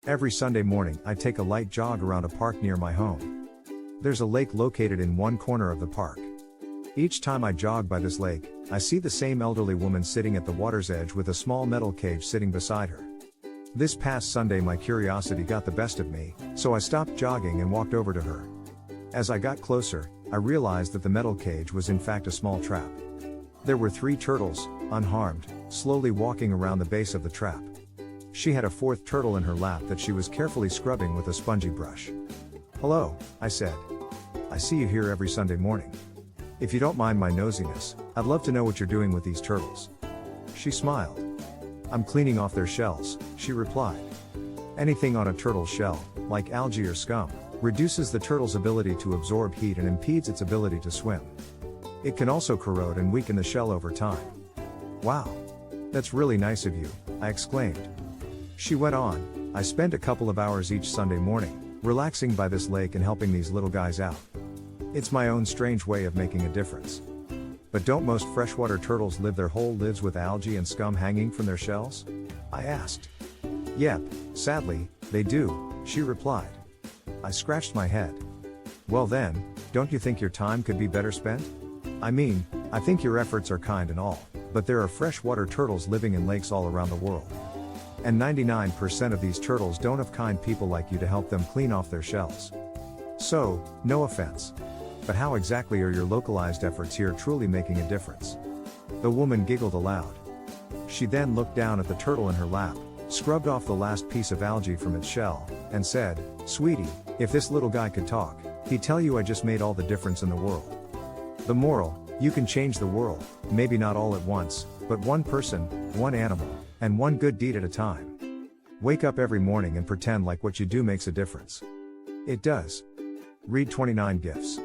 Every Sunday morning, I take a light jog around a park near my home. There's a lake located in one corner of the park. Each time I jog by this lake, I see the same elderly woman sitting at the water's edge with a small metal cage sitting beside her. This past Sunday my curiosity got the best of me, so I stopped jogging and walked over to her. As I got closer, I realized that the metal cage was in fact a small trap. There were 3 turtles, unharmed, slowly walking around the base of the trap. She had a 4th turtle in her lap that she was carefully scrubbing with a spongy brush. "Hello," I said. "I see you here every Sunday morning. If you don't mind my nosiness, I'd love to know what you're doing with these turtles." She smiled. "I'm cleaning off their shells," she replied. Anything on a turtle's shell, like algae or scum, reduces the turtle's ability to absorb heat and impedes its ability to swim. It can also corrode and weaken the shell over time. "Wow. That's really nice of you," I exclaimed. She went on, "I spend a couple of hours each Sunday morning, relaxing by this lake and helping these little guys out. It's my own strange way of making a difference." "But don't most freshwater turtles live their whole lives with algae and scum hanging from their shells?" I asked. "Yep, sadly, they do," she replied. I scratched my head. "Well then, don't you think your time could be better spent? I mean, I think your efforts are kind and all, but there are freshwater turtles living in lakes all around the world. And 99% of these turtles don't have kind people like you to help them clean off their shells. So, no offense. But how exactly are your localized efforts here truly making a difference?" The woman giggled aloud. She then looked down at the turtle in her lap, scrubbed off the last piece of algae from its shell, and said, "Sweetie, if this little guy could talk, he'd tell you I just made all the difference in the world." The moral: you can change the world, maybe not all at once, but one person, one animal, and one good deed at a time. Wake up every morning and pretend like what you do makes a difference. It does. Read 29 Gifts.